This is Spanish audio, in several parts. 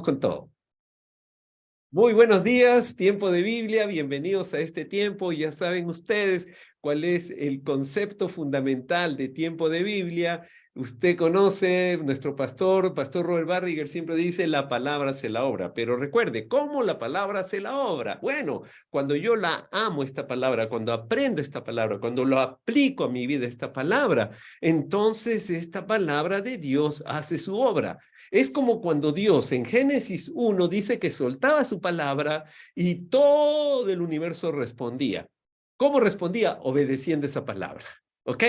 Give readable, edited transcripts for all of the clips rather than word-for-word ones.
con todo. Muy buenos días, tiempo de Biblia, bienvenidos a este tiempo. Ya saben ustedes cuál es el concepto fundamental de tiempo de Biblia. Usted conoce, nuestro Pastor Robert Barriger siempre dice, la palabra hace la obra. Pero recuerde, ¿cómo la palabra hace la obra? Bueno, cuando yo la amo esta palabra, cuando aprendo esta palabra, cuando lo aplico a mi vida esta palabra, entonces esta palabra de Dios hace su obra. Es como cuando Dios en Génesis 1 dice que soltaba su palabra y todo el universo respondía. ¿Cómo respondía? Obedeciendo esa palabra. ¿Ok?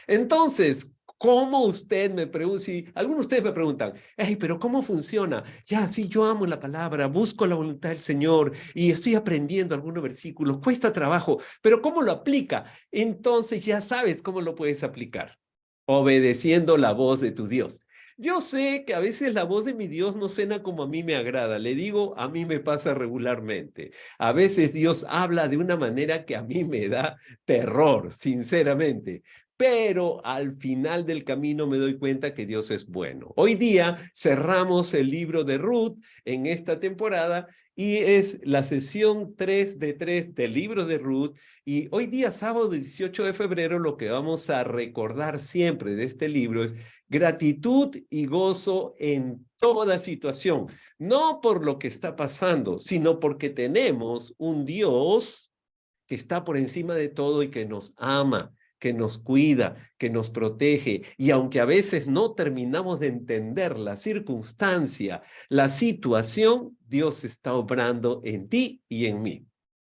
Entonces, ¿cómo usted me pregunta? Si algunos de ustedes me preguntan, hey, pero ¿cómo funciona? Ya, sí, yo amo la palabra, busco la voluntad del Señor y estoy aprendiendo algunos versículos, cuesta trabajo, pero ¿cómo lo aplica? Entonces ya sabes cómo lo puedes aplicar. Obedeciendo la voz de tu Dios. Yo sé que a veces la voz de mi Dios no suena como a mí me agrada. Le digo, a mí me pasa regularmente. A veces Dios habla de una manera que a mí me da terror, sinceramente. Pero al final del camino me doy cuenta que Dios es bueno. Hoy día cerramos el libro de Ruth en esta temporada y es la sesión 3 de 3 del libro de Ruth. Y hoy día, sábado 18 de febrero, lo que vamos a recordar siempre de este libro es gratitud y gozo en toda situación, no por lo que está pasando, sino porque tenemos un Dios que está por encima de todo y que nos ama, que nos cuida, que nos protege. Y aunque a veces no terminamos de entender la circunstancia, la situación, Dios está obrando en ti y en mí.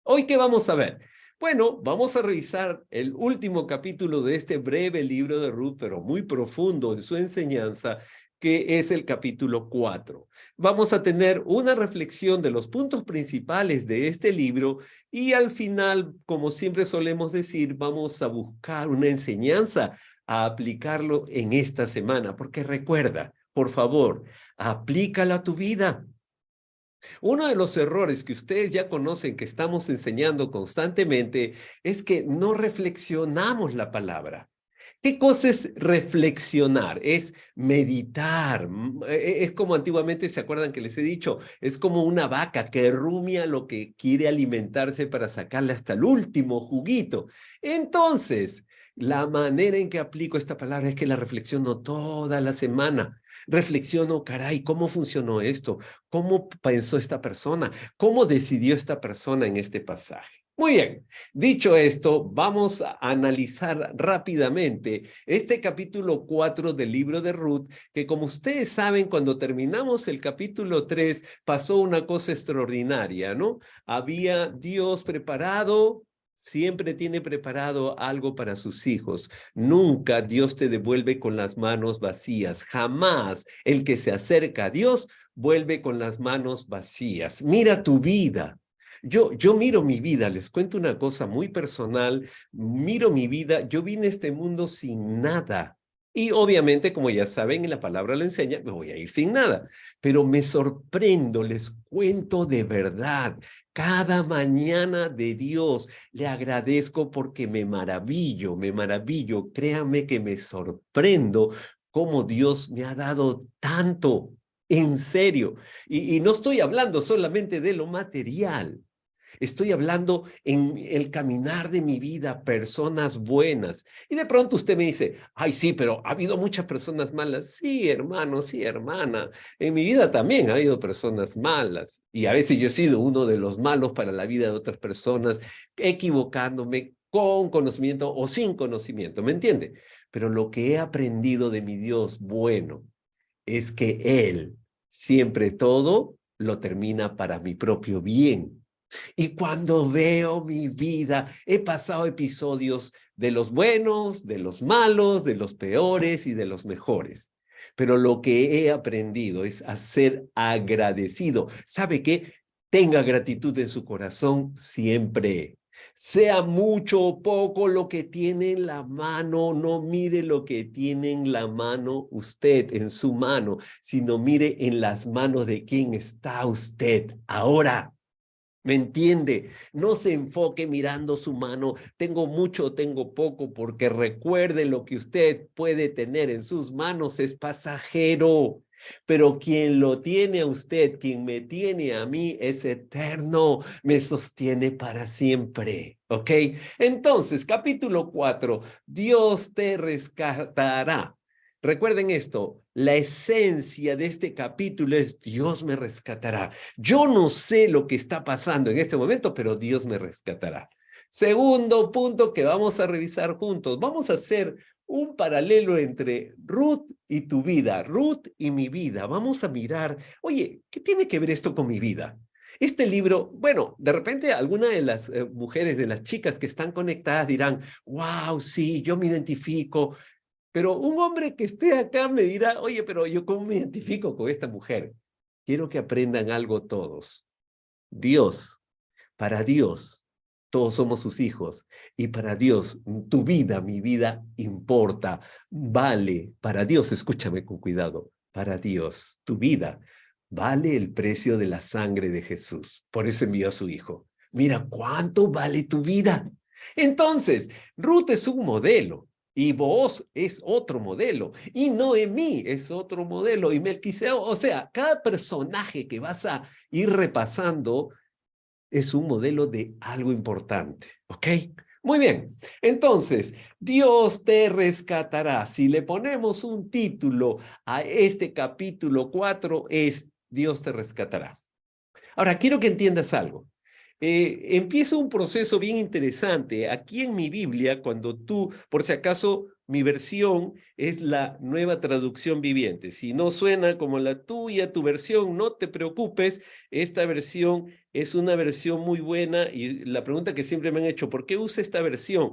Hoy, ¿qué vamos a ver? Bueno, vamos a revisar el último capítulo de este breve libro de Ruth, pero muy profundo en su enseñanza, que es el capítulo 4. Vamos a tener una reflexión de los puntos principales de este libro y al final, como siempre solemos decir, vamos a buscar una enseñanza a aplicarlo en esta semana, porque recuerda, por favor, aplícala a tu vida. Uno de los errores que ustedes ya conocen, que estamos enseñando constantemente, es que no reflexionamos la palabra. ¿Qué cosa es reflexionar? Es meditar. Es como antiguamente, ¿se acuerdan que les he dicho? Es como una vaca que rumia lo que quiere alimentarse para sacarle hasta el último juguito. Entonces, la manera en que aplico esta palabra es que la reflexiono toda la semana. Reflexiono, caray, ¿cómo funcionó esto? ¿Cómo pensó esta persona? ¿Cómo decidió esta persona en este pasaje? Muy bien, dicho esto, vamos a analizar rápidamente este capítulo 4 del libro de Ruth, que como ustedes saben, cuando terminamos el capítulo 3, pasó una cosa extraordinaria, ¿no? Había Dios preparado, siempre tiene preparado algo para sus hijos. Nunca Dios te devuelve con las manos vacías. Jamás el que se acerca a Dios vuelve con las manos vacías. Mira tu vida. Yo miro mi vida, les cuento una cosa muy personal, miro mi vida, yo vine a este mundo sin nada. Y obviamente, como ya saben, y la palabra lo enseña, me voy a ir sin nada. Pero me sorprendo, les cuento de verdad. Cada mañana de Dios le agradezco porque me maravillo. Créame que me sorprendo cómo Dios me ha dado tanto. En serio. Y no estoy hablando solamente de lo material. Estoy hablando en el caminar de mi vida, personas buenas. Y de pronto usted me dice, ay, sí, pero ha habido muchas personas malas. Sí, hermano, sí, hermana. En mi vida también ha habido personas malas. Y a veces yo he sido uno de los malos para la vida de otras personas, equivocándome con conocimiento o sin conocimiento, ¿me entiende? Pero lo que he aprendido de mi Dios bueno es que Él siempre todo lo termina para mi propio bien. Y cuando veo mi vida, he pasado episodios de los buenos, de los malos, de los peores y de los mejores. Pero lo que he aprendido es a ser agradecido. ¿Sabe qué? Tenga gratitud en su corazón siempre. Sea mucho o poco lo que tiene en la mano, no mire lo que tiene en la mano usted, en su mano, sino mire en las manos de quién está usted ahora. ¿Me entiende? No se enfoque mirando su mano, tengo mucho, tengo poco, porque recuerde lo que usted puede tener en sus manos es pasajero. Pero quien lo tiene a usted, quien me tiene a mí, es eterno, me sostiene para siempre, ¿ok? Entonces, capítulo 4, Dios te rescatará. Recuerden esto, la esencia de este capítulo es Dios me rescatará. Yo no sé lo que está pasando en este momento, pero Dios me rescatará. Segundo punto que vamos a revisar juntos. Vamos a hacer un paralelo entre Ruth y tu vida, Ruth y mi vida. Vamos a mirar, oye, ¿qué tiene que ver esto con mi vida? Este libro, bueno, de repente alguna de las mujeres, de las chicas que están conectadas dirán, wow, sí, yo me identifico, pero un hombre que esté acá me dirá, oye, pero yo cómo me identifico con esta mujer. Quiero que aprendan algo todos. Dios, para Dios, todos somos sus hijos. Y para Dios, tu vida, mi vida, importa, vale. Para Dios, escúchame con cuidado, para Dios, tu vida vale el precio de la sangre de Jesús. Por eso envió a su hijo. Mira cuánto vale tu vida. Entonces, Ruth es un modelo. Y Booz es otro modelo, y Noemí es otro modelo, y Melquiseo, o sea, cada personaje que vas a ir repasando es un modelo de algo importante, ¿ok? Muy bien, entonces, Dios te rescatará. Si le ponemos un título a este capítulo 4, es Dios te rescatará. Ahora, quiero que entiendas algo. Empieza un proceso bien interesante. Aquí en mi Biblia, cuando tú, por si acaso, mi versión es la Nueva Traducción Viviente. Si no suena como la tuya, tu versión, no te preocupes. Esta versión es una versión muy buena y la pregunta que siempre me han hecho, ¿por qué usa esta versión?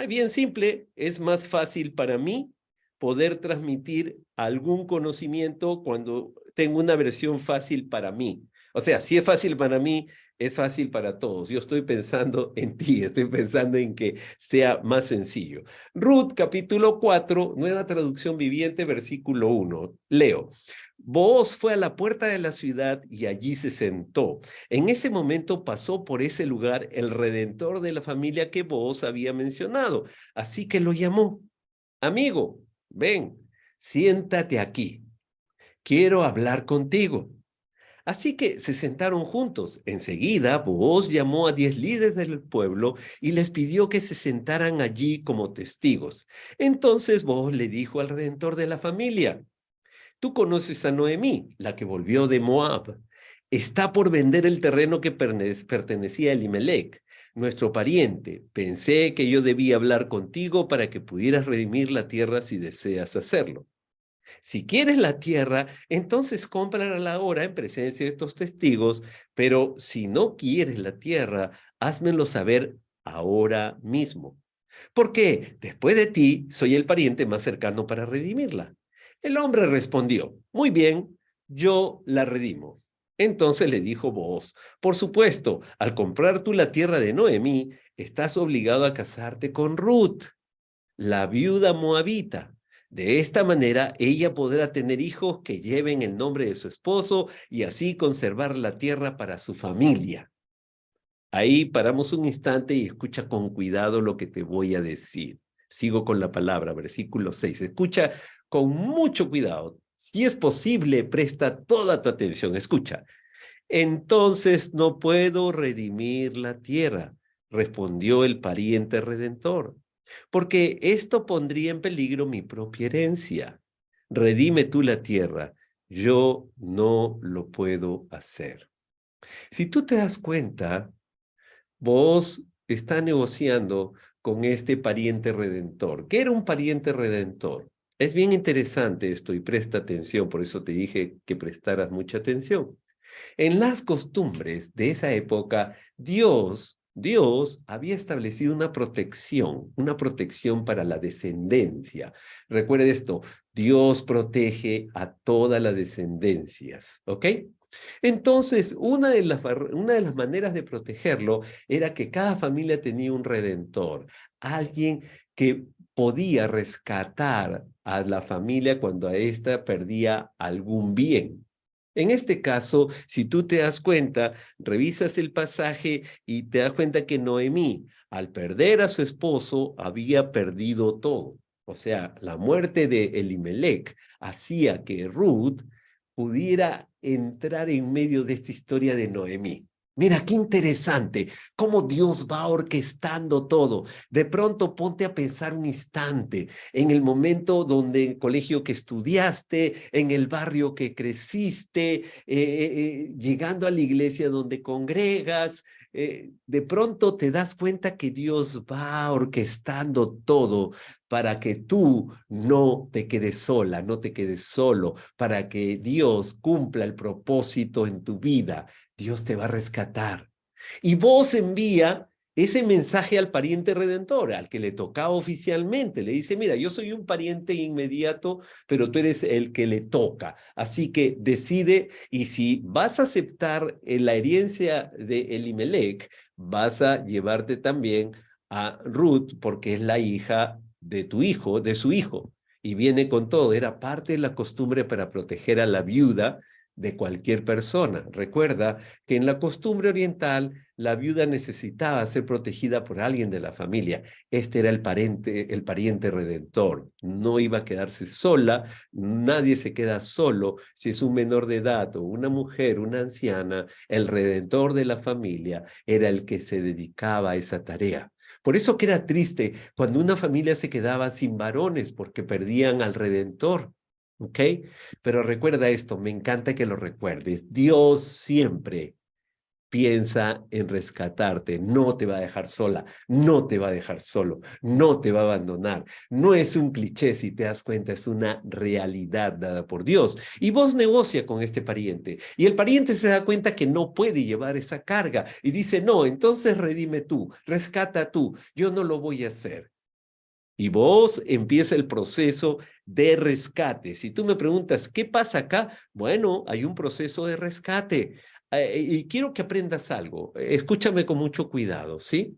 Bien simple, es más fácil para mí poder transmitir algún conocimiento cuando tengo una versión fácil para mí. O sea, si es fácil para mí, es fácil para todos. Yo estoy pensando en ti, estoy pensando en que sea más sencillo. Ruth, capítulo 4, Nueva Traducción Viviente, versículo 1. Leo. Booz fue a la puerta de la ciudad y allí se sentó. En ese momento pasó por ese lugar el redentor de la familia que Booz había mencionado. Así que lo llamó. Amigo, ven, siéntate aquí. Quiero hablar contigo. Así que se sentaron juntos. Enseguida, Booz llamó a 10 líderes del pueblo y les pidió que se sentaran allí como testigos. Entonces Booz le dijo al redentor de la familia, tú conoces a Noemí, la que volvió de Moab. Está por vender el terreno que pertenecía a Elimelec, nuestro pariente. Pensé que yo debía hablar contigo para que pudieras redimir la tierra si deseas hacerlo. Si quieres la tierra, entonces cómprala ahora en presencia de estos testigos, pero si no quieres la tierra, házmelo saber ahora mismo. Porque después de ti, soy el pariente más cercano para redimirla. El hombre respondió, muy bien, yo la redimo. Entonces le dijo Booz, por supuesto, al comprar tú la tierra de Noemí, estás obligado a casarte con Ruth, la viuda moabita. De esta manera, ella podrá tener hijos que lleven el nombre de su esposo y así conservar la tierra para su familia. Ahí paramos un instante y escucha con cuidado lo que te voy a decir. Sigo con la palabra, versículo 6. Escucha con mucho cuidado. Si es posible, presta toda tu atención. Escucha. Entonces no puedo redimir la tierra, respondió el pariente redentor, porque esto pondría en peligro mi propia herencia. Redime tú la tierra, yo no lo puedo hacer. Si tú te das cuenta, vos está negociando con este pariente redentor. ¿Qué era un pariente redentor? Es bien interesante esto y presta atención, por eso te dije que prestaras mucha atención. En las costumbres de esa época, Dios había establecido una protección para la descendencia. Recuerde esto, Dios protege a todas las descendencias, ¿ok? Entonces, una de las maneras de protegerlo era que cada familia tenía un redentor, alguien que podía rescatar a la familia cuando a ésta perdía algún bien. En este caso, si tú te das cuenta, revisas el pasaje y te das cuenta que Noemí, al perder a su esposo, había perdido todo. O sea, la muerte de Elimelec hacía que Ruth pudiera entrar en medio de esta historia de Noemí. Mira, qué interesante cómo Dios va orquestando todo. De pronto ponte a pensar un instante en el momento donde el colegio que estudiaste, en el barrio que creciste, llegando a la iglesia donde congregas, de pronto te das cuenta que Dios va orquestando todo para que tú no te quedes sola, no te quedes solo, para que Dios cumpla el propósito en tu vida. Dios te va a rescatar. Y vos envía ese mensaje al pariente redentor, al que le tocaba oficialmente. Le dice, mira, yo soy un pariente inmediato, pero tú eres el que le toca. Así que decide, y si vas a aceptar la herencia de Elimelech, vas a llevarte también a Ruth, porque es la hija de tu hijo, de su hijo. Y viene con todo. Era parte de la costumbre para proteger a la viuda de cualquier persona. Recuerda que en la costumbre oriental la viuda necesitaba ser protegida por alguien de la familia. Este era el pariente redentor. No iba a quedarse sola, nadie se queda solo si es un menor de edad o una mujer, una anciana. El redentor de la familia era el que se dedicaba a esa tarea. Por eso que era triste cuando una familia se quedaba sin varones porque perdían al redentor. ¿Ok? Pero recuerda esto, me encanta que lo recuerdes. Dios siempre piensa en rescatarte, no te va a dejar sola, no te va a dejar solo, no te va a abandonar. No es un cliché, si te das cuenta, es una realidad dada por Dios. Y vos negocia con este pariente, y el pariente se da cuenta que no puede llevar esa carga, y dice, no, entonces redime tú, rescata tú, yo no lo voy a hacer. Y vos empieza el proceso de rescate. Si tú me preguntas, ¿qué pasa acá? Bueno, hay un proceso de rescate. Y quiero que aprendas algo. Escúchame con mucho cuidado, ¿sí?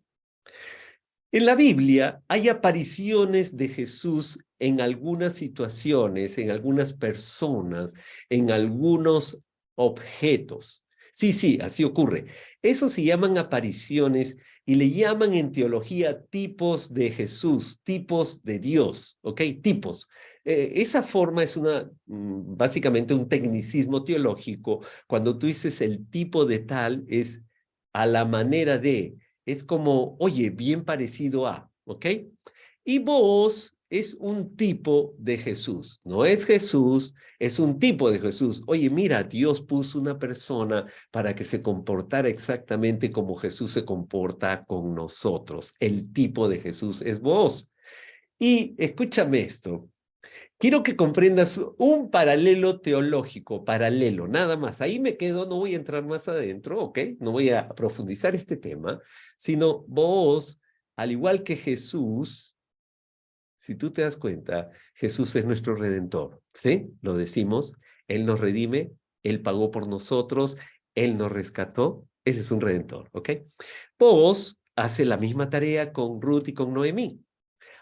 En la Biblia hay apariciones de Jesús en algunas situaciones, en algunas personas, en algunos objetos. Sí, sí, así ocurre. Eso se llaman apariciones y le llaman en teología tipos de Jesús, tipos de Dios, ¿ok? Tipos. Esa forma es básicamente un tecnicismo teológico. Cuando tú dices el tipo de tal, es a la manera de, es como, oye, bien parecido a, ¿ok? Y vos es un tipo de Jesús, no es Jesús, es un tipo de Jesús. Oye, mira, Dios puso una persona para que se comportara exactamente como Jesús se comporta con nosotros. El tipo de Jesús es vos. Y escúchame esto, quiero que comprendas un paralelo teológico, paralelo, nada más. Ahí me quedo, no voy a entrar más adentro, ¿ok? No voy a profundizar este tema, sino vos, al igual que Jesús, si tú te das cuenta, Jesús es nuestro redentor, ¿sí? Lo decimos, Él nos redime, Él pagó por nosotros, Él nos rescató, ese es un redentor, ¿ok? Vos hace la misma tarea con Ruth y con Noemí.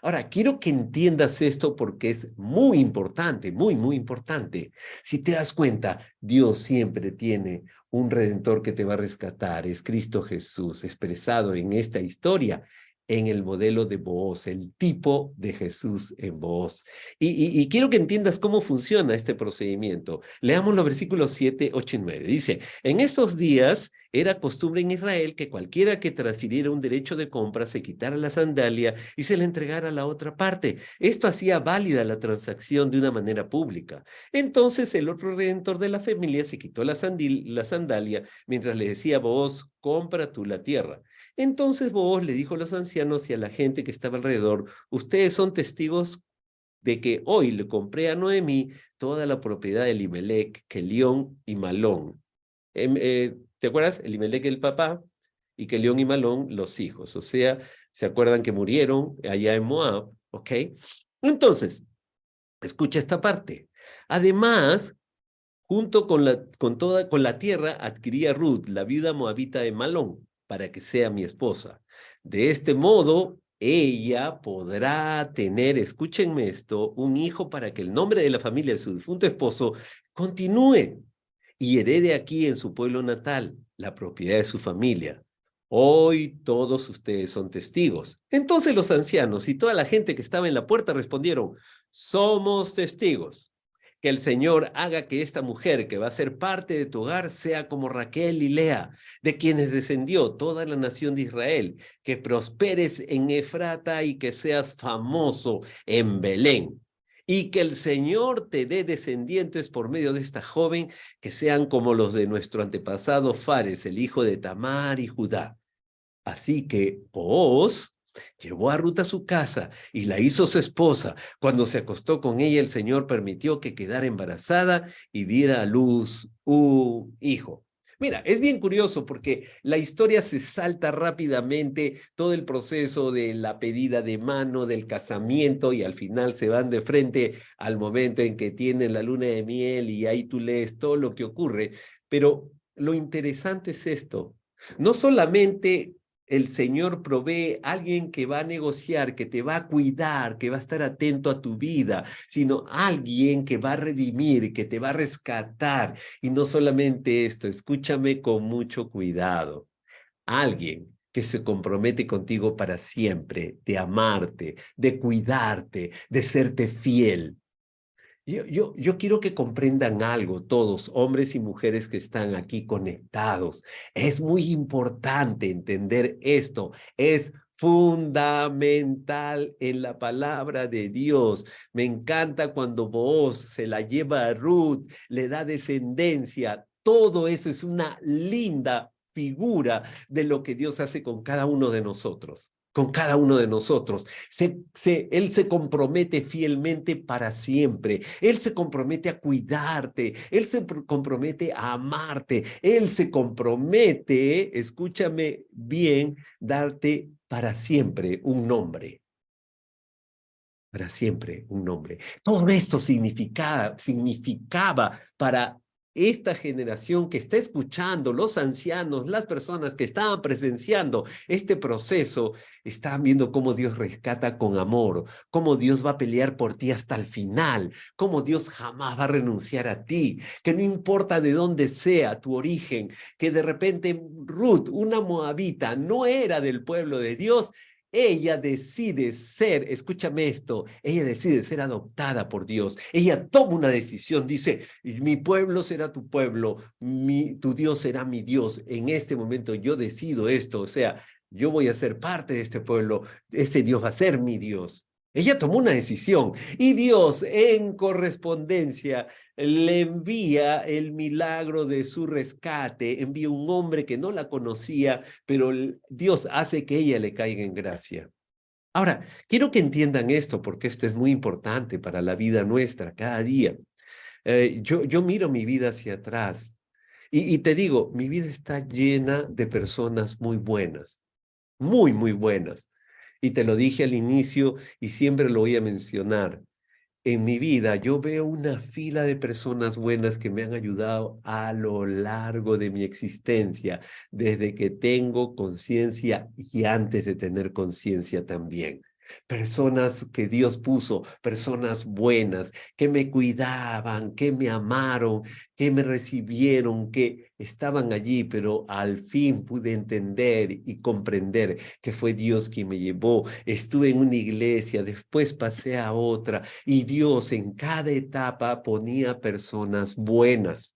Ahora, quiero que entiendas esto porque es muy importante, muy, muy importante. Si te das cuenta, Dios siempre tiene un redentor que te va a rescatar. Es Cristo Jesús, expresado en esta historia, en el modelo de Booz, el tipo de Jesús en Booz. Y quiero que entiendas cómo funciona este procedimiento. Leamos los versículos 7, 8 y 9. Dice, en estos días era costumbre en Israel que cualquiera que transfiriera un derecho de compra se quitara la sandalia y se la entregara a la otra parte. Esto hacía válida la transacción de una manera pública. Entonces el otro redentor de la familia se quitó la sandalia mientras le decía a Booz, compra tú la tierra. Entonces Booz le dijo a los ancianos y a la gente que estaba alrededor, ustedes son testigos de que hoy le compré a Noemí toda la propiedad de Elimelech, Kelión y Malón. ¿Te acuerdas? Elimelech el papá y Kelión y Malón los hijos. O sea, ¿se acuerdan que murieron allá en Moab? ¿Ok? Entonces, escucha esta parte. Además, junto con la tierra, adquirí a Ruth, la viuda moabita de Malón, para que sea mi esposa. De este modo, ella podrá tener, escúchenme esto, un hijo para que el nombre de la familia de su difunto esposo continúe y herede aquí en su pueblo natal la propiedad de su familia. Hoy todos ustedes son testigos. Entonces los ancianos y toda la gente que estaba en la puerta respondieron, somos testigos. Que el Señor haga que esta mujer que va a ser parte de tu hogar sea como Raquel y Lea, de quienes descendió toda la nación de Israel. Que prosperes en Efrata y que seas famoso en Belén. Y que el Señor te dé descendientes por medio de esta joven que sean como los de nuestro antepasado Fares, el hijo de Tamar y Judá. Así que Booz llevó a Ruth a su casa y la hizo su esposa. Cuando se acostó con ella, el Señor permitió que quedara embarazada y diera a luz un hijo. Mira, es bien curioso porque la historia se salta rápidamente, todo el proceso de la pedida de mano, del casamiento, y al final se van de frente al momento en que tienen la luna de miel y ahí tú lees todo lo que ocurre. Pero lo interesante es esto. No solamente el Señor provee a alguien que va a negociar, que te va a cuidar, que va a estar atento a tu vida, sino alguien que va a redimir, que te va a rescatar. Y no solamente esto, escúchame con mucho cuidado. Alguien que se compromete contigo para siempre, de amarte, de cuidarte, de serte fiel. Yo quiero que comprendan algo, todos, hombres y mujeres que están aquí conectados. Es muy importante entender esto. Es fundamental en la palabra de Dios. Me encanta cuando Booz se la lleva a Ruth, le da descendencia. Todo eso es una linda figura de lo que Dios hace con cada uno de nosotros. Con cada uno de nosotros. Él se compromete fielmente para siempre. Él se compromete a cuidarte. Él se compromete a amarte. Él se compromete, escúchame bien, darte para siempre un nombre. Para siempre un nombre. Todo esto significaba para esta generación que está escuchando, los ancianos, las personas que estaban presenciando este proceso, estaban viendo cómo Dios rescata con amor, cómo Dios va a pelear por ti hasta el final, cómo Dios jamás va a renunciar a ti, que no importa de dónde sea tu origen, que de repente Ruth, una moabita, no era del pueblo de Dios. Ella decide ser, escúchame esto, ella decide ser adoptada por Dios. Ella toma una decisión, dice, mi pueblo será tu pueblo, tu Dios será mi Dios. En este momento yo decido esto, o sea, yo voy a ser parte de este pueblo, ese Dios va a ser mi Dios. Ella tomó una decisión y Dios en correspondencia le envía el milagro de su rescate, envía un hombre que no la conocía, pero Dios hace que ella le caiga en gracia. Ahora, quiero que entiendan esto porque esto es muy importante para la vida nuestra cada día. Yo miro mi vida hacia atrás y te digo, mi vida está llena de personas muy buenas, muy, muy buenas. Y te lo dije al inicio y siempre lo voy a mencionar. En mi vida yo veo una fila de personas buenas que me han ayudado a lo largo de mi existencia, desde que tengo conciencia y antes de tener conciencia también. Personas que Dios puso, personas buenas, que me cuidaban, que me amaron, que me recibieron, que estaban allí, pero al fin pude entender y comprender que fue Dios quien me llevó. Estuve en una iglesia, después pasé a otra, y Dios en cada etapa ponía personas buenas.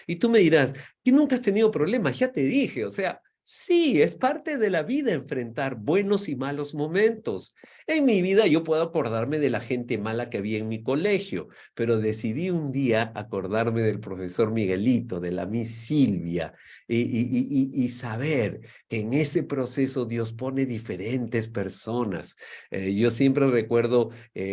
Y tú me dirás, ¿que nunca has tenido problemas? Ya te dije, o sea, sí, es parte de la vida enfrentar buenos y malos momentos. En mi vida yo puedo acordarme de la gente mala que había en mi colegio, pero decidí un día acordarme del profesor Miguelito, de la Miss Silvia, y saber que en ese proceso Dios pone diferentes personas. Yo siempre recuerdo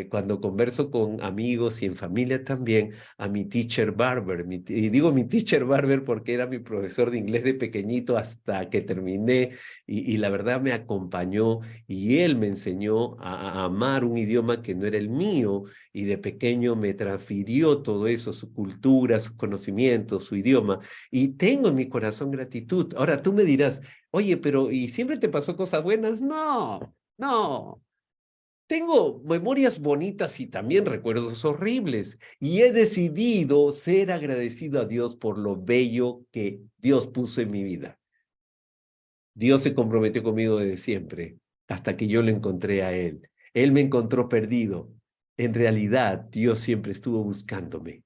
cuando converso con amigos y en familia también, a mi teacher Barber, y digo mi teacher Barber porque era mi profesor de inglés de pequeñito hasta que terminé, y la verdad me acompañó y él me enseñó a amar un idioma que no era el mío, y de pequeño me transfirió todo eso, su cultura, sus conocimientos, su idioma, y tengo en mi corazón gratitud. Ahora tú me dirás, oye, pero ¿y siempre te pasó cosas buenas? No, no. Tengo memorias bonitas y también recuerdos horribles, y he decidido ser agradecido a Dios por lo bello que Dios puso en mi vida. Dios se comprometió conmigo desde siempre, hasta que yo lo encontré a Él. Él me encontró perdido. En realidad, Dios siempre estuvo buscándome.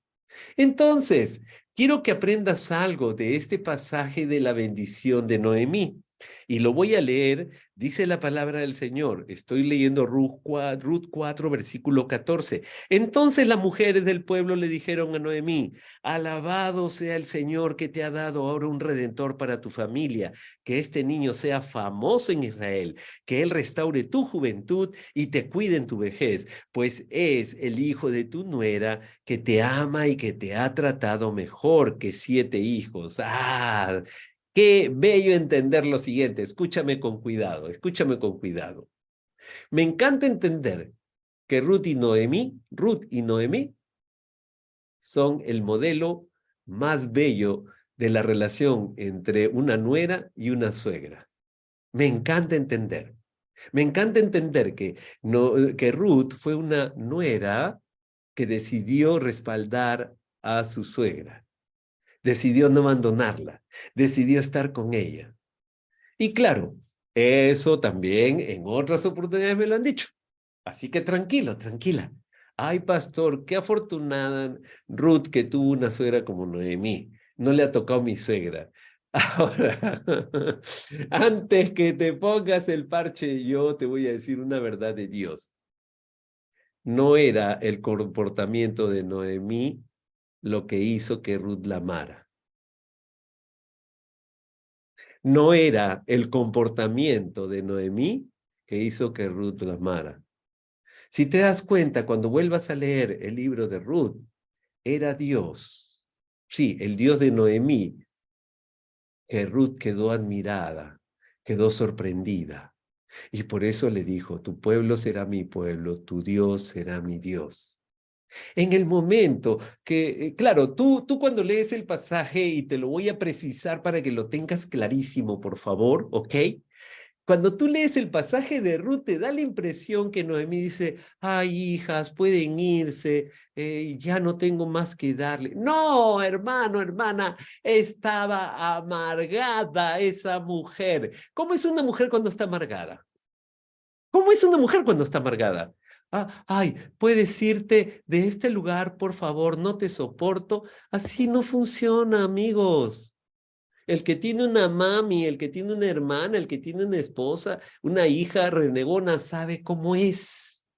Entonces, quiero que aprendas algo de este pasaje de la bendición de Noemí. Y lo voy a leer, dice la palabra del Señor. Estoy leyendo Ruth 4, versículo 14. Entonces las mujeres del pueblo le dijeron a Noemí: alabado sea el Señor que te ha dado ahora un redentor para tu familia, que este niño sea famoso en Israel, que él restaure tu juventud y te cuide en tu vejez, pues es el hijo de tu nuera que te ama y que te ha tratado mejor que 7 hijos. ¡Ah! Qué bello entender lo siguiente. Escúchame con cuidado, escúchame con cuidado. Me encanta entender que Ruth y Noemí son el modelo más bello de la relación entre una nuera y una suegra. Me encanta entender. Me encanta entender que, no, que Ruth fue una nuera que decidió respaldar a su suegra, decidió no abandonarla, decidió estar con ella. Y claro, eso también en otras oportunidades me lo han dicho. Así que tranquilo, tranquila. Ay, pastor, qué afortunada Ruth que tuvo una suegra como Noemí. No le ha tocado mi suegra. Ahora, antes que te pongas el parche, yo te voy a decir una verdad de Dios. No era el comportamiento de Noemí lo que hizo que Ruth la amara. No era el comportamiento de Noemí que hizo que Ruth la amara. Si te das cuenta, cuando vuelvas a leer el libro de Ruth, era Dios. Sí, el Dios de Noemí, que Ruth quedó admirada, quedó sorprendida. Y por eso le dijo: tu pueblo será mi pueblo, tu Dios será mi Dios. En el momento que, claro, tú cuando lees el pasaje, y te lo voy a precisar para que lo tengas clarísimo, por favor, ¿ok? Cuando tú lees el pasaje de Ruth, te da la impresión que Noemí dice: ay, hijas, pueden irse, ya no tengo más que darle. No, hermano, hermana, estaba amargada esa mujer. ¿Cómo es una mujer cuando está amargada? ¿Cómo es una mujer cuando está amargada? Ah, ay, ¿puedes irte de este lugar, por favor? No te soporto. Así no funciona, amigos. El que tiene una mami, el que tiene una hermana, el que tiene una esposa, una hija renegona, sabe cómo es.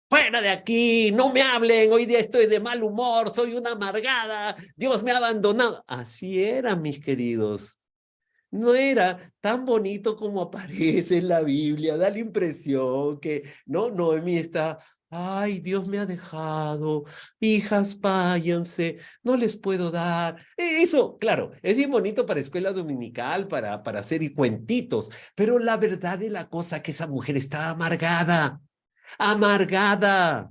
Fuera de aquí, no me hablen, hoy día estoy de mal humor, soy una amargada, Dios me ha abandonado. Así era, mis queridos. No era tan bonito como aparece en la Biblia. Da la impresión que, no, Noemí está: ay, Dios me ha dejado, hijas, váyanse, no les puedo dar. Eso, claro, es bien bonito para escuela dominical, para hacer y cuentitos, pero la verdad de la cosa es que esa mujer estaba amargada, amargada.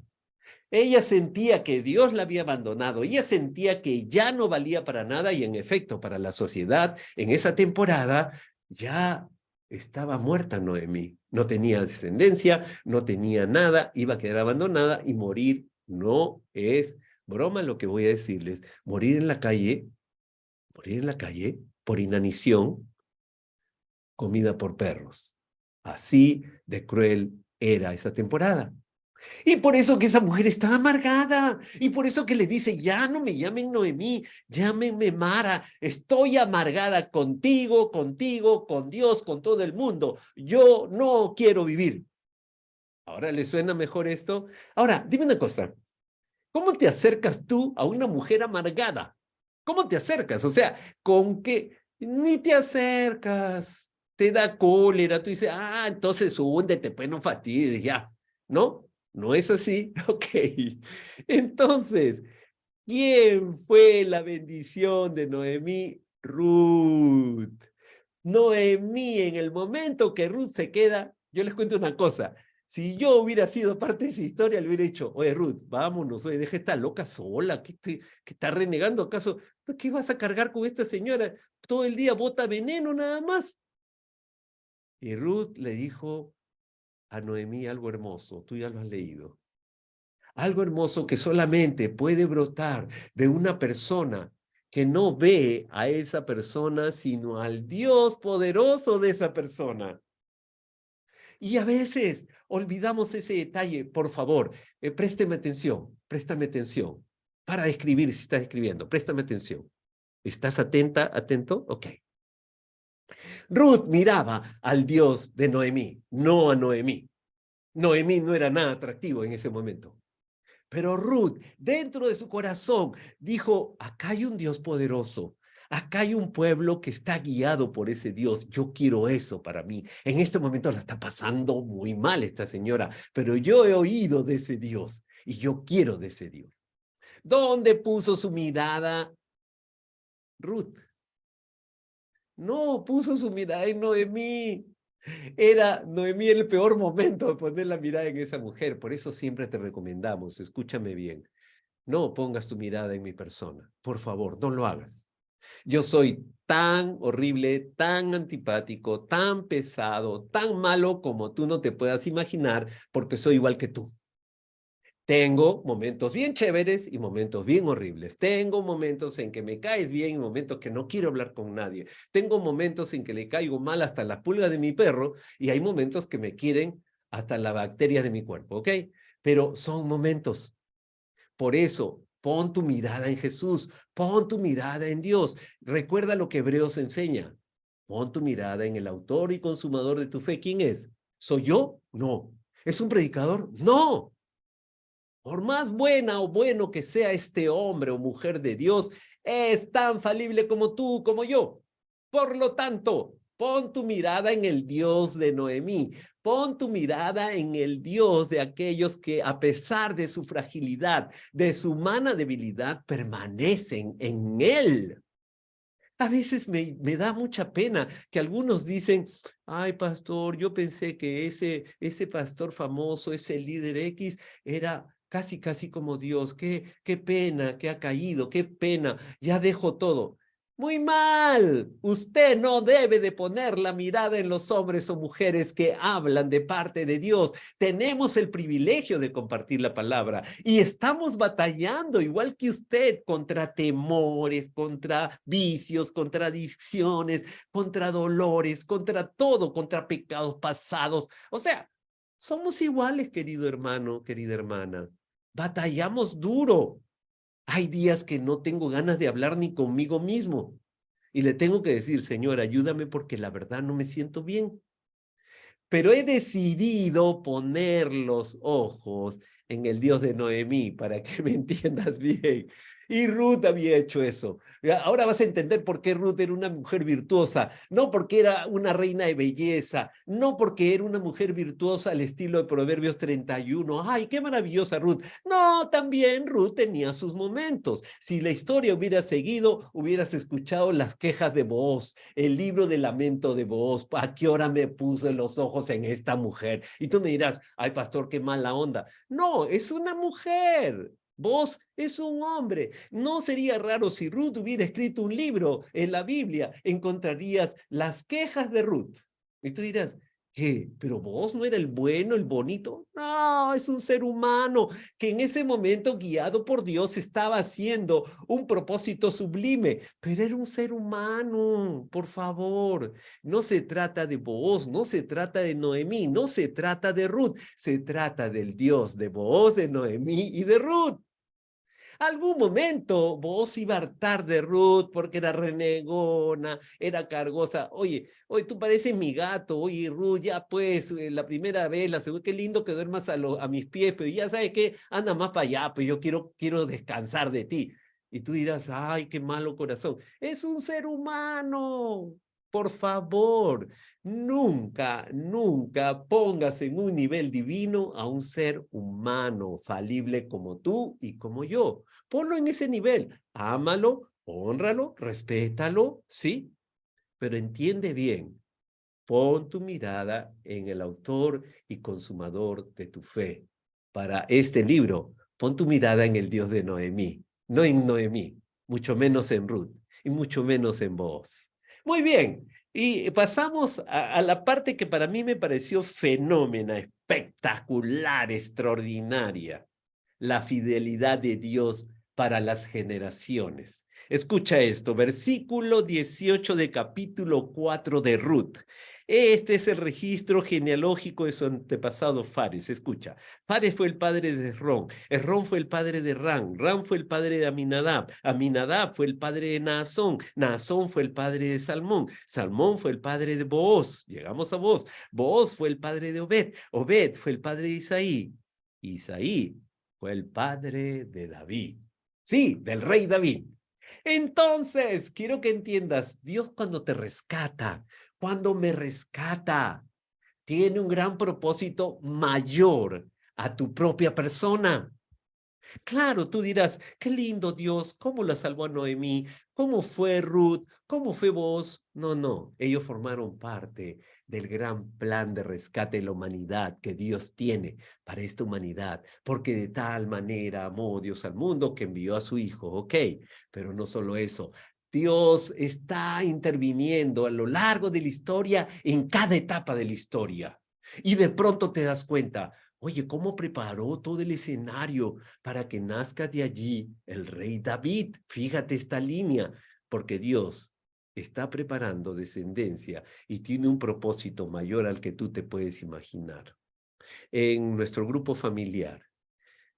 Ella sentía que Dios la había abandonado, ella sentía que ya no valía para nada, y en efecto, para la sociedad en esa temporada ya estaba muerta Noemí. No tenía descendencia, no tenía nada, iba a quedar abandonada y morir. No es broma lo que voy a decirles. Morir en la calle por inanición, comida por perros. Así de cruel era esa temporada. Y por eso que esa mujer está amargada. Y por eso que le dice: ya no me llamen Noemí, llámenme Mara. Estoy amargada contigo, contigo, con Dios, con todo el mundo. Yo no quiero vivir. ¿Ahora le suena mejor esto? Ahora, dime una cosa. ¿Cómo te acercas tú a una mujer amargada? ¿Cómo te acercas? O sea, ¿con qué? Ni te acercas. Te da cólera. Tú dices: ah, entonces húndete, pues no fastidies, ya. ¿No? ¿No es así? Ok. Entonces, ¿quién fue la bendición de Noemí? Ruth. Noemí, en el momento que Ruth se queda, yo les cuento una cosa. Si yo hubiera sido parte de esa historia, le hubiera dicho: oye, Ruth, vámonos, oye, deja esta loca sola, que está renegando acaso. ¿Qué vas a cargar con esta señora? Todo el día bota veneno nada más. Y Ruth le dijo a Noemí algo hermoso, tú ya lo has leído. Algo hermoso que solamente puede brotar de una persona que no ve a esa persona, sino al Dios poderoso de esa persona. Y a veces olvidamos ese detalle. Por favor, préstame atención, préstame atención. Para de escribir si estás escribiendo. Préstame atención. ¿Estás atenta, atento? Ok. Ruth miraba al Dios de Noemí, no a Noemí. Noemí no era nada atractivo en ese momento. Pero Ruth, dentro de su corazón, dijo, acá hay un Dios poderoso. Acá hay un pueblo que está guiado por ese Dios. Yo quiero eso para mí. En este momento la está pasando muy mal esta señora, pero yo he oído de ese Dios y yo quiero de ese Dios. ¿Dónde puso su mirada Ruth? No, puso su mirada en Noemí. Noemí era el peor momento de poner la mirada en esa mujer. Por eso siempre te recomendamos, escúchame bien, no pongas tu mirada en mi persona. Por favor, no lo hagas. Yo soy tan horrible, tan antipático, tan pesado, tan malo como tú no te puedas imaginar, porque soy igual que tú. Tengo momentos bien chéveres y momentos bien horribles. Tengo momentos en que me caes bien y momentos que no quiero hablar con nadie. Tengo momentos en que le caigo mal hasta las pulgas de mi perro y hay momentos que me quieren hasta las bacterias de mi cuerpo, ¿ok? Pero son momentos. Por eso, pon tu mirada en Jesús, pon tu mirada en Dios. Recuerda lo que Hebreos enseña. Pon tu mirada en el autor y consumador de tu fe. ¿Quién es? ¿Soy yo? No. ¿Es un predicador? No. Por más buena o bueno que sea este hombre o mujer de Dios, es tan falible como tú, como yo. Por lo tanto, pon tu mirada en el Dios de Noemí. Pon tu mirada en el Dios de aquellos que, a pesar de su fragilidad, de su humana debilidad, permanecen en Él. A veces me da mucha pena que algunos dicen, ay, pastor, yo pensé que ese pastor famoso, ese líder X, era casi como Dios. Qué pena que ha caído, qué pena, ya dejo todo. Muy mal. Usted no debe de poner la mirada en los hombres o mujeres que hablan de parte de Dios. Tenemos el privilegio de compartir la palabra y estamos batallando, igual que usted, contra temores, contra vicios, contra adicciones, contra dolores, contra todo, contra pecados pasados. O sea, somos iguales, querido hermano, querida hermana. Batallamos duro. Hay días que no tengo ganas de hablar ni conmigo mismo. Y le tengo que decir, Señor, ayúdame porque la verdad no me siento bien. Pero he decidido poner los ojos en el Dios de Noemí para que me entiendas bien. Y Ruth había hecho eso. Ahora vas a entender por qué Ruth era una mujer virtuosa. No porque era una reina de belleza. No porque era una mujer virtuosa al estilo de Proverbios 31. ¡Ay, qué maravillosa Ruth! No, también Ruth tenía sus momentos. Si la historia hubiera seguido, hubieras escuchado las quejas de Booz, el libro de lamento de Booz. ¿A qué hora me puse los ojos en esta mujer? Y tú me dirás, ay, pastor, qué mala onda. No, es una mujer. Vos es un hombre. No sería raro si Ruth hubiera escrito un libro en la Biblia. Encontrarías las quejas de Ruth. Y tú dirás, ¿qué? ¿Pero vos no era el bueno, el bonito? No, es un ser humano que en ese momento, guiado por Dios, estaba haciendo un propósito sublime, pero era un ser humano, por favor. No se trata de Booz, no se trata de Noemí, no se trata de Ruth, se trata del Dios de Booz, de Noemí y de Ruth. Algún momento vos iba a hartar de Ruth porque era renegona, era cargosa. Oye, tú pareces mi gato. Oye, Ruth, ya pues, la primera vez, la segunda, qué lindo que duermas a mis pies, pero ya sabes que anda más para allá, pues yo quiero descansar de ti. Y tú dirás, ay, qué malo corazón. Es un ser humano. Por favor, nunca pongas en un nivel divino a un ser humano, falible como tú y como yo. Ponlo en ese nivel. Ámalo, hónralo, respétalo, sí, pero entiende bien. Pon tu mirada en el autor y consumador de tu fe. Para este libro, pon tu mirada en el Dios de Noemí, no en Noemí, mucho menos en Ruth y mucho menos en vos. Muy bien, y pasamos a la parte que para mí me pareció fenómena, espectacular, extraordinaria, la fidelidad de Dios para las generaciones. Escucha esto, versículo 18 de capítulo 4 de Ruth. Este es el registro genealógico de su antepasado Fares. Escucha, Fares fue el padre de Esrón, Esrón fue el padre de Ram, Ram fue el padre de Aminadab, Aminadab fue el padre de Naasón, Naasón fue el padre de Salmón, Salmón fue el padre de Booz, llegamos a Booz, Booz fue el padre de Obed, Obed fue el padre de Isaí, Isaí fue el padre de David. Sí, del rey David. Entonces, quiero que entiendas, Dios cuando te rescata, cuando me rescata, tiene un gran propósito mayor a tu propia persona. Claro, tú dirás, qué lindo Dios, cómo la salvó a Noemí, cómo fue Ruth, cómo fue vos. No, no, ellos formaron parte del gran plan de rescate de la humanidad que Dios tiene para esta humanidad, porque de tal manera amó Dios al mundo que envió a su Hijo, ok, pero no solo eso. Dios está interviniendo a lo largo de la historia, en cada etapa de la historia. Y de pronto te das cuenta, oye, ¿cómo preparó todo el escenario para que nazca de allí el rey David? Fíjate esta línea, porque Dios está preparando descendencia y tiene un propósito mayor al que tú te puedes imaginar. En nuestro grupo familiar,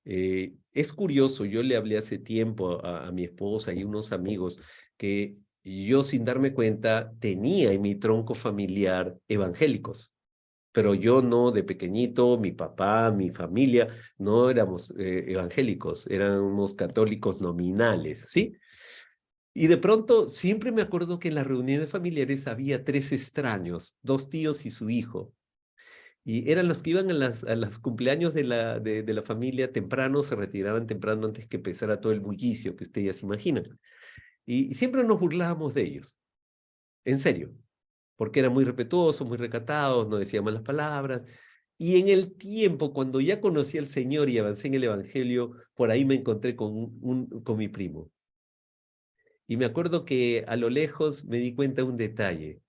es curioso, yo le hablé hace tiempo a mi esposa y unos amigos que yo sin darme cuenta tenía en mi tronco familiar evangélicos. Pero yo no, de pequeñito, mi papá, mi familia, no éramos evangélicos, éramos católicos nominales, ¿sí? Y de pronto siempre me acuerdo que en las reuniones familiares había 3 extraños, 2 tíos y su hijo. Y eran los que iban a los cumpleaños de la familia temprano, se retiraban temprano antes que empezara todo el bullicio que ustedes ya se imaginan. Y siempre nos burlábamos de ellos, en serio, porque eran muy respetuosos, muy recatados, no decían malas palabras. Y en el tiempo, cuando ya conocí al Señor y avancé en el Evangelio, por ahí me encontré con mi primo. Y me acuerdo que a lo lejos me di cuenta de un detalle.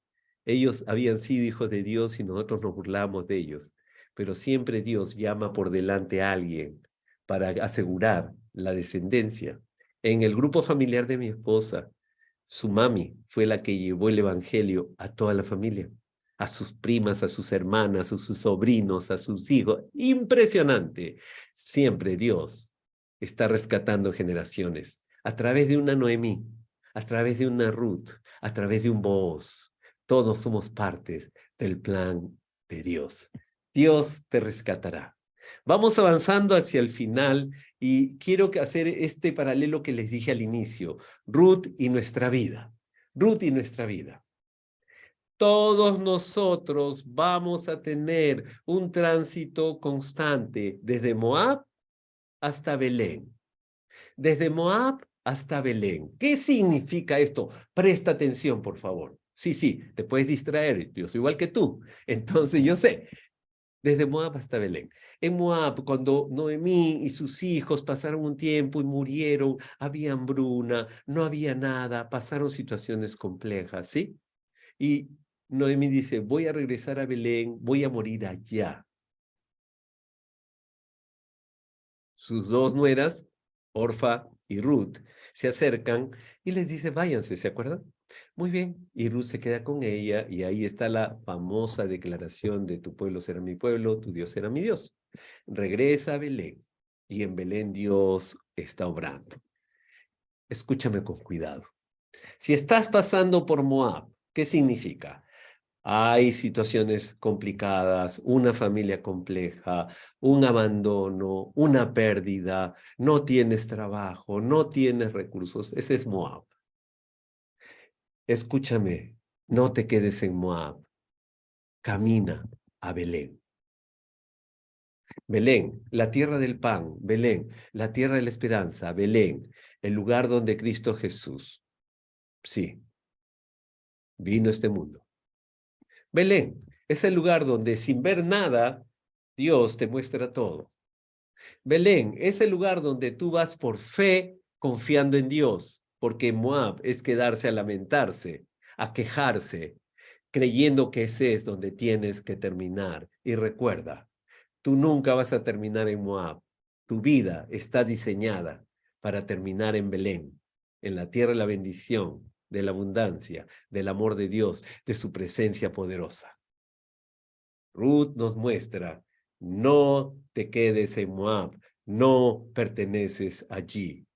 Ellos habían sido hijos de Dios y nosotros nos burlábamos de ellos. Pero siempre Dios llama por delante a alguien para asegurar la descendencia. En el grupo familiar de mi esposa, su mami fue la que llevó el evangelio a toda la familia, a sus primas, a sus hermanas, a sus sobrinos, a sus hijos. Impresionante. Siempre Dios está rescatando generaciones a través de una Noemí, a través de una Ruth, a través de un Booz. Todos somos partes del plan de Dios. Dios te rescatará. Vamos avanzando hacia el final y quiero hacer este paralelo que les dije al inicio. Ruth y nuestra vida. Ruth y nuestra vida. Todos nosotros vamos a tener un tránsito constante desde Moab hasta Belén. Desde Moab hasta Belén. ¿Qué significa esto? Presta atención, por favor. Sí, sí, te puedes distraer. Yo soy igual que tú. Entonces yo sé. Desde Moab hasta Belén. En Moab, cuando Noemí y sus hijos pasaron un tiempo y murieron, había hambruna, no había nada, pasaron situaciones complejas, ¿sí? Y Noemí dice, voy a regresar a Belén, voy a morir allá. Sus 2 nueras, Orfa y Ruth, se acercan y les dice, váyanse, ¿se acuerdan? Muy bien, y Ruth se queda con ella y ahí está la famosa declaración de tu pueblo será mi pueblo, tu Dios será mi Dios. Regresa a Belén y en Belén Dios está obrando. Escúchame con cuidado. Si estás pasando por Moab, ¿qué significa? Hay situaciones complicadas, una familia compleja, un abandono, una pérdida, no tienes trabajo, no tienes recursos. Ese es Moab. Escúchame, no te quedes en Moab. Camina a Belén. Belén, la tierra del pan. Belén, la tierra de la esperanza. Belén, el lugar donde Cristo Jesús, sí, vino a este mundo. Belén es el lugar donde sin ver nada, Dios te muestra todo. Belén es el lugar donde tú vas por fe confiando en Dios, porque Moab es quedarse a lamentarse, a quejarse, creyendo que ese es donde tienes que terminar. Y recuerda, tú nunca vas a terminar en Moab. Tu vida está diseñada para terminar en Belén, en la tierra de la bendición, de la abundancia, del amor de Dios, de su presencia poderosa. Ruth nos muestra, no te quedes en Moab, no perteneces allí.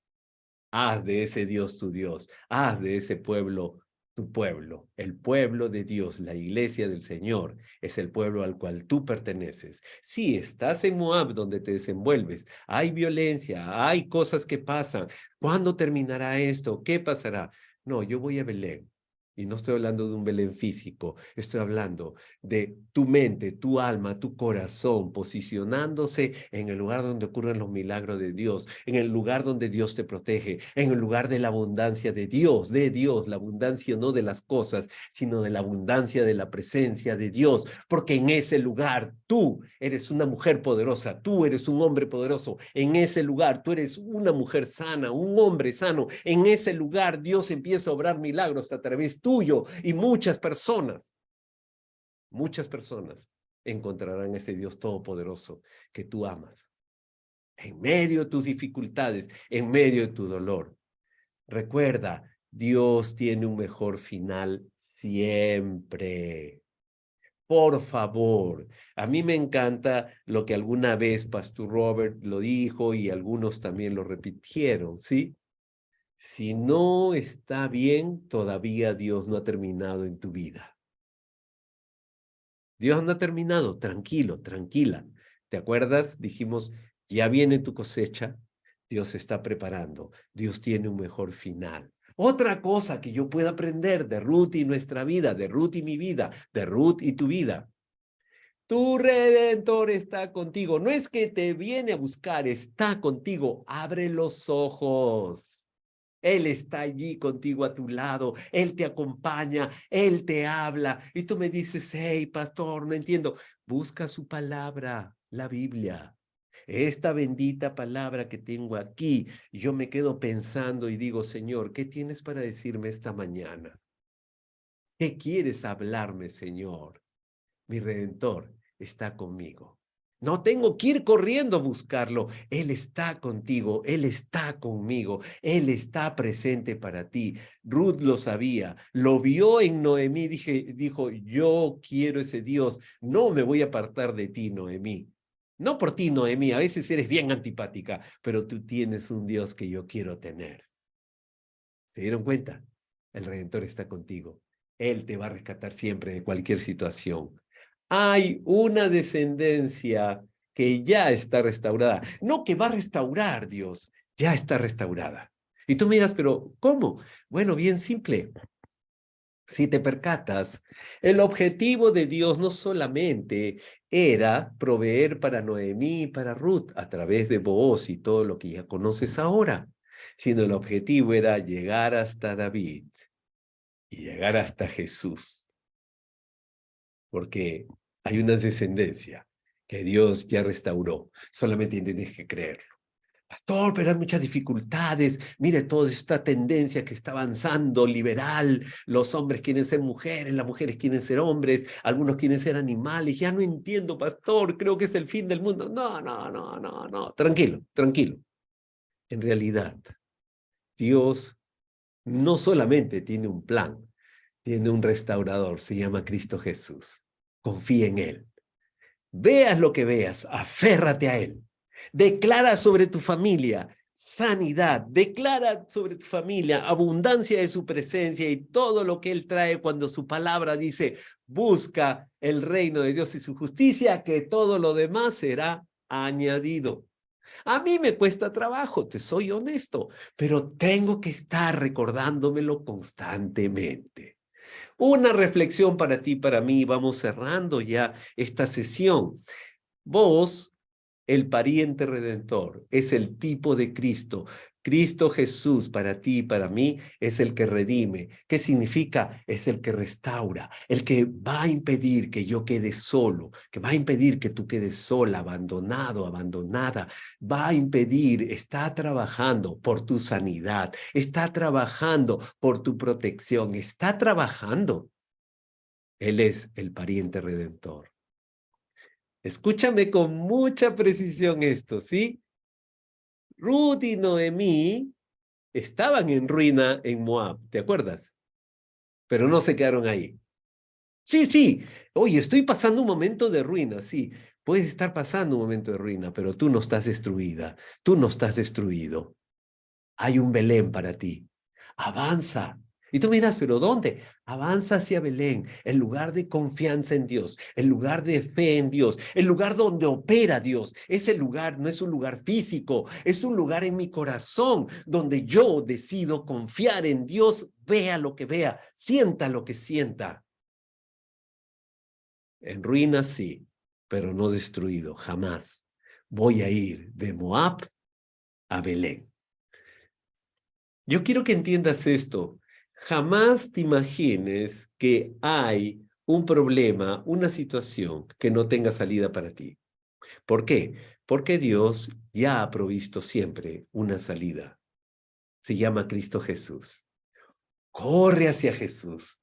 Haz de ese Dios tu Dios, haz de ese pueblo tu pueblo. El pueblo de Dios, la iglesia del Señor, es el pueblo al cual tú perteneces. Sí, estás en Moab donde te desenvuelves, hay violencia, hay cosas que pasan. ¿Cuándo terminará esto? ¿Qué pasará? No, yo voy a Belén. Y no estoy hablando de un Belén físico, estoy hablando de tu mente, tu alma, tu corazón, posicionándose en el lugar donde ocurren los milagros de Dios, en el lugar donde Dios te protege, en el lugar de la abundancia de Dios, la abundancia no de las cosas, sino de la abundancia de la presencia de Dios, porque en ese lugar tú eres una mujer poderosa, tú eres un hombre poderoso, en ese lugar tú eres una mujer sana, un hombre sano, en ese lugar Dios empieza a obrar milagros a través tuyo y muchas personas encontrarán ese Dios todopoderoso que tú amas. En medio de tus dificultades, en medio de tu dolor. Recuerda, Dios tiene un mejor final siempre. Por favor, a mí me encanta lo que alguna vez Pastor Robert lo dijo y algunos también lo repitieron, ¿sí? Si no está bien, todavía Dios no ha terminado en tu vida. Dios no ha terminado, tranquilo, tranquila. ¿Te acuerdas? Dijimos, ya viene tu cosecha, Dios se está preparando, Dios tiene un mejor final. Otra cosa que yo puedo aprender de Ruth y nuestra vida, de Ruth y mi vida, de Ruth y tu vida. Tu Redentor está contigo. No es que te viene a buscar, está contigo. Abre los ojos. Él está allí contigo a tu lado, Él te acompaña, Él te habla. Y tú me dices, hey, pastor, no entiendo. Busca su palabra, la Biblia. Esta bendita palabra que tengo aquí, yo me quedo pensando y digo, Señor, ¿qué tienes para decirme esta mañana? ¿Qué quieres hablarme, Señor? Mi Redentor está conmigo. No tengo que ir corriendo a buscarlo. Él está contigo, Él está conmigo, Él está presente para ti. Ruth lo sabía, lo vio en Noemí, dijo, yo quiero ese Dios, no me voy a apartar de ti, Noemí. No por ti, Noemí, a veces eres bien antipática, pero tú tienes un Dios que yo quiero tener. ¿Se dieron cuenta? El Redentor está contigo. Él te va a rescatar siempre de cualquier situación. Hay una descendencia que ya está restaurada. No que va a restaurar Dios, ya está restaurada. Y tú miras, pero ¿cómo? Bueno, bien simple. Si te percatas, el objetivo de Dios no solamente era proveer para Noemí y para Ruth a través de Booz y todo lo que ya conoces ahora, sino el objetivo era llegar hasta David y llegar hasta Jesús, porque hay una descendencia que Dios ya restauró, solamente tienes que creerlo. Pastor, pero hay muchas dificultades. Mire toda esta tendencia que está avanzando, liberal. Los hombres quieren ser mujeres, las mujeres quieren ser hombres, algunos quieren ser animales. Ya no entiendo, pastor, creo que es el fin del mundo. No, no, no, no, no. Tranquilo, tranquilo. En realidad, Dios no solamente tiene un plan, tiene un restaurador, se llama Cristo Jesús. Confía en Él. Veas lo que veas, aférrate a Él. Declara sobre tu familia sanidad, declara sobre tu familia abundancia de su presencia y todo lo que Él trae cuando su palabra dice, busca el reino de Dios y su justicia, que todo lo demás será añadido. A mí me cuesta trabajo, te soy honesto, pero tengo que estar recordándomelo constantemente. Una reflexión para ti, para mí, vamos cerrando ya esta sesión. Vos, el pariente redentor, es el tipo de Cristo. Cristo Jesús para ti y para mí es el que redime. ¿Qué significa? Es el que restaura, el que va a impedir que yo quede solo, que va a impedir que tú quedes sola, abandonado, abandonada. Va a impedir, está trabajando por tu sanidad, está trabajando por tu protección, está trabajando. Él es el pariente redentor. Escúchame con mucha precisión esto, ¿sí? Ruth y Noemí estaban en ruina en Moab, ¿te acuerdas? Pero no se quedaron ahí. Sí, sí. Oye, estoy pasando un momento de ruina, sí. Puedes estar pasando un momento de ruina, pero tú no estás destruida. Tú no estás destruido. Hay un Belén para ti. Avanza. Y tú miras, ¿pero dónde? Avanza hacia Belén, el lugar de confianza en Dios, el lugar de fe en Dios, el lugar donde opera Dios. Ese lugar no es un lugar físico, es un lugar en mi corazón donde yo decido confiar en Dios, vea lo que vea, sienta lo que sienta. En ruinas sí, pero no destruido, jamás. Voy a ir de Moab a Belén. Yo quiero que entiendas esto. Jamás te imagines que hay un problema, una situación que no tenga salida para ti. ¿Por qué? Porque Dios ya ha provisto siempre una salida. Se llama Cristo Jesús. Corre hacia Jesús.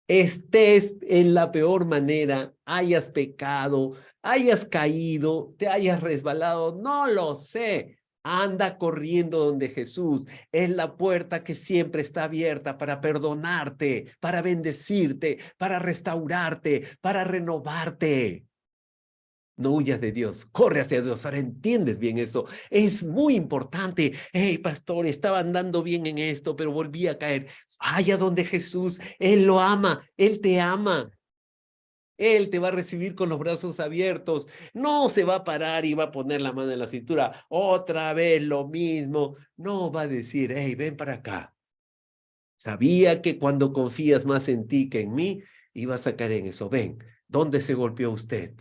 Estés en la peor manera, hayas pecado, hayas caído, te hayas resbalado, no lo sé. Anda corriendo donde Jesús. Es la puerta que siempre está abierta para perdonarte, para bendecirte, para restaurarte, para renovarte. No huyas de Dios, corre hacia Dios. Ahora entiendes bien eso. Es muy importante. Hey, pastor, estaba andando bien en esto, pero volví a caer. Vaya donde Jesús, Él lo ama, Él te ama. Él te va a recibir con los brazos abiertos. No se va a parar y va a poner la mano en la cintura. Otra vez lo mismo. No va a decir, hey, ven para acá. Sabía que cuando confías más en ti que en mí, ibas a caer en eso. Ven, ¿dónde se golpeó usted?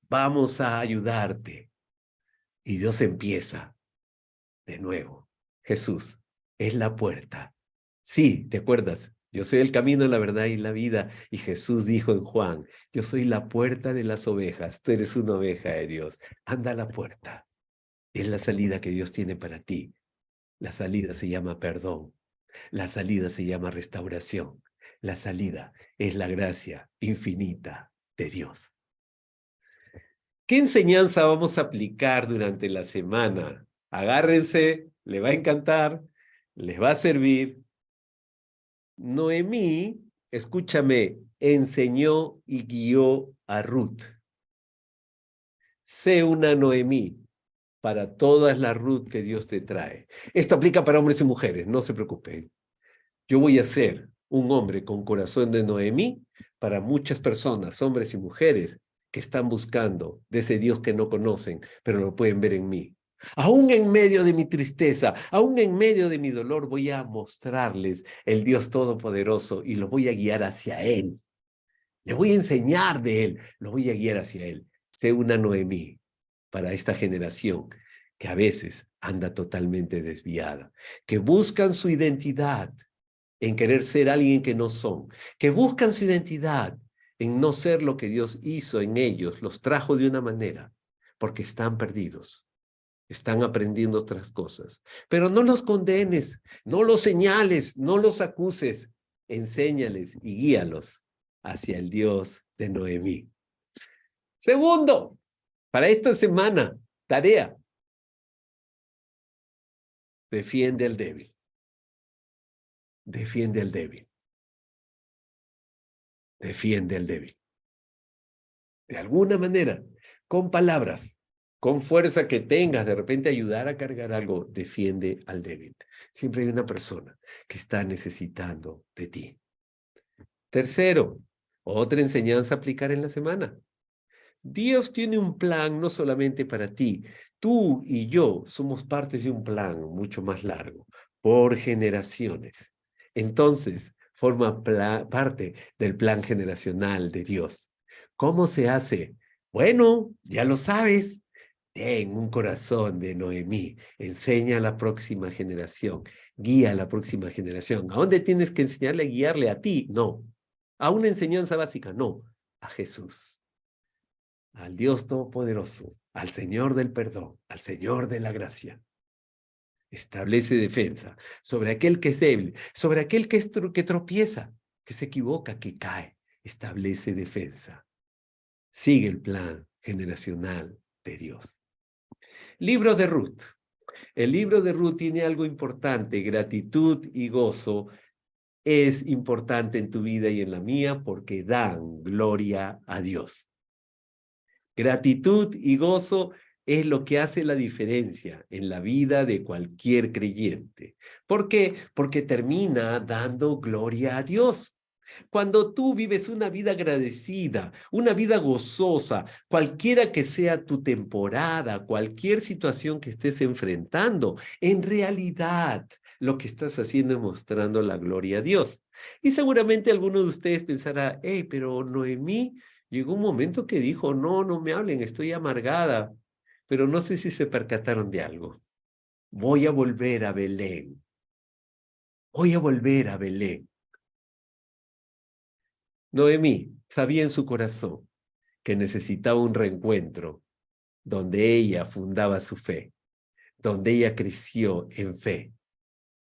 Vamos a ayudarte. Y Dios empieza de nuevo. Jesús es la puerta. Sí, ¿te acuerdas? Yo soy el camino, la verdad y la vida. Y Jesús dijo en Juan, yo soy la puerta de las ovejas. Tú eres una oveja de Dios. Anda a la puerta. Es la salida que Dios tiene para ti. La salida se llama perdón. La salida se llama restauración. La salida es la gracia infinita de Dios. ¿Qué enseñanza vamos a aplicar durante la semana? Agárrense, le va a encantar, les va a servir. Noemí, escúchame, enseñó y guió a Ruth. Sé una Noemí para todas las Ruth que Dios te trae. Esto aplica para hombres y mujeres, no se preocupen. Yo voy a ser un hombre con corazón de Noemí para muchas personas, hombres y mujeres, que están buscando de ese Dios que no conocen, pero lo pueden ver en mí. Aún en medio de mi tristeza, aún en medio de mi dolor, voy a mostrarles el Dios Todopoderoso y lo voy a guiar hacia Él. Le voy a enseñar de Él, lo voy a guiar hacia Él. Sé una Noemí para esta generación que a veces anda totalmente desviada, que buscan su identidad en querer ser alguien que no son, que buscan su identidad en no ser lo que Dios hizo en ellos, los trajo de una manera, porque están perdidos, están aprendiendo otras cosas. Pero no los condenes, no los señales, no los acuses, enséñales y guíalos hacia el Dios de Noemí. Segundo, para esta semana, tarea, defiende al débil, defiende al débil, defiende al débil. De alguna manera, con palabras, con fuerza que tengas, de repente ayudar a cargar algo, defiende al débil. Siempre hay una persona que está necesitando de ti. Tercero, otra enseñanza a aplicar en la semana. Dios tiene un plan no solamente para ti. Tú y yo somos partes de un plan mucho más largo, por generaciones. Entonces, forma parte del plan generacional de Dios. ¿Cómo se hace? Bueno, ya lo sabes. Ten un corazón de Noemí. Enseña a la próxima generación. Guía a la próxima generación. ¿A dónde tienes que enseñarle a guiarle a ti? No. A una enseñanza básica, no. A Jesús, al Dios Todopoderoso, al Señor del perdón, al Señor de la gracia. Establece defensa sobre aquel que es débil, sobre aquel que tropieza, que se equivoca, que cae. Establece defensa. Sigue el plan generacional de Dios. Libro de Ruth. El libro de Ruth tiene algo importante, gratitud y gozo es importante en tu vida y en la mía porque dan gloria a Dios. Gratitud y gozo es lo que hace la diferencia en la vida de cualquier creyente. ¿Por qué? Porque termina dando gloria a Dios. Cuando tú vives una vida agradecida, una vida gozosa, cualquiera que sea tu temporada, cualquier situación que estés enfrentando, en realidad lo que estás haciendo es mostrando la gloria a Dios. Y seguramente alguno de ustedes pensará, hey, pero Noemí llegó un momento que dijo, no, no me hablen, estoy amargada. Pero no sé si se percataron de algo. Voy a volver a Belén. Voy a volver a Belén. Noemí sabía en su corazón que necesitaba un reencuentro donde ella fundaba su fe, donde ella creció en fe.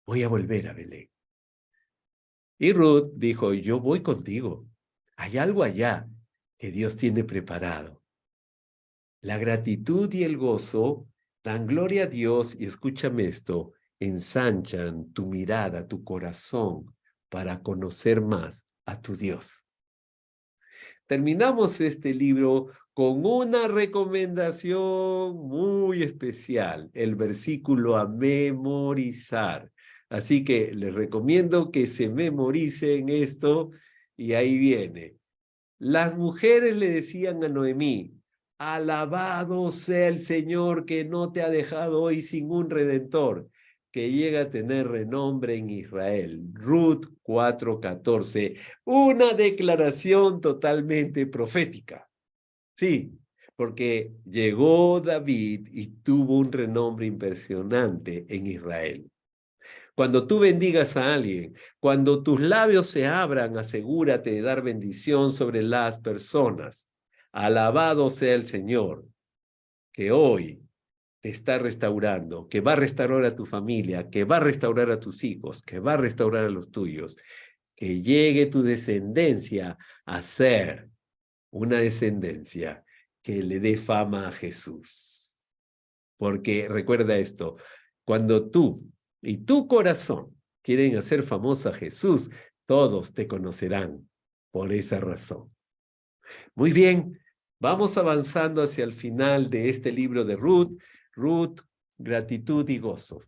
Voy a volver a Belén. Y Ruth dijo, yo voy contigo. Hay algo allá que Dios tiene preparado. La gratitud y el gozo dan gloria a Dios y escúchame esto, ensanchan tu mirada, tu corazón para conocer más a tu Dios. Terminamos este libro con una recomendación muy especial, el versículo a memorizar. Así que les recomiendo que se memoricen esto y ahí viene. Las mujeres le decían a Noemí, alabado sea el Señor que no te ha dejado hoy sin un redentor, que llega a tener renombre en Israel. Ruth 4:14, una declaración totalmente profética. Sí, porque llegó David y tuvo un renombre impresionante en Israel. Cuando tú bendigas a alguien, cuando tus labios se abran, asegúrate de dar bendición sobre las personas. Alabado sea el Señor, que hoy te está restaurando, que va a restaurar a tu familia, que va a restaurar a tus hijos, que va a restaurar a los tuyos. Que llegue tu descendencia a ser una descendencia que le dé fama a Jesús. Porque recuerda esto, cuando tú y tu corazón quieren hacer famoso a Jesús, todos te conocerán por esa razón. Muy bien, vamos avanzando hacia el final de este libro de Ruth. Ruth, gratitud y gozo.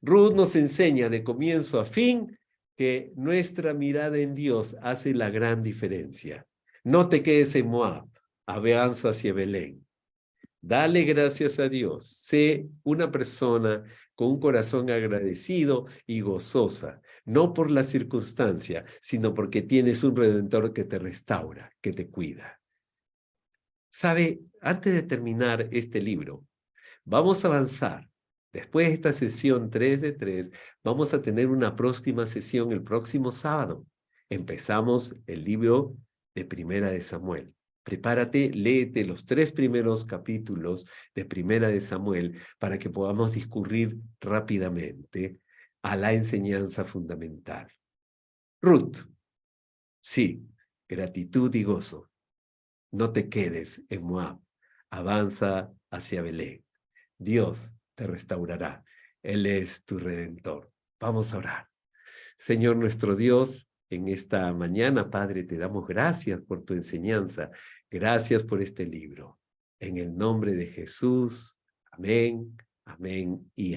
Ruth nos enseña de comienzo a fin que nuestra mirada en Dios hace la gran diferencia. No te quedes en Moab, avanza hacia Belén. Dale gracias a Dios. Sé una persona con un corazón agradecido y gozosa, no por la circunstancia, sino porque tienes un Redentor que te restaura, que te cuida. ¿Sabe? Antes de terminar este libro, vamos a avanzar. Después de esta sesión 3 de 3, vamos a tener una próxima sesión el próximo sábado. Empezamos el libro de Primera de Samuel. Prepárate, léete los 3 primeros capítulos de Primera de Samuel para que podamos discurrir rápidamente a la enseñanza fundamental. Ruth, sí, gratitud y gozo. No te quedes en Moab, avanza hacia Belén. Dios te restaurará. Él es tu Redentor. Vamos a orar. Señor nuestro Dios, en esta mañana, Padre, te damos gracias por tu enseñanza. Gracias por este libro. En el nombre de Jesús. Amén, amén y amén.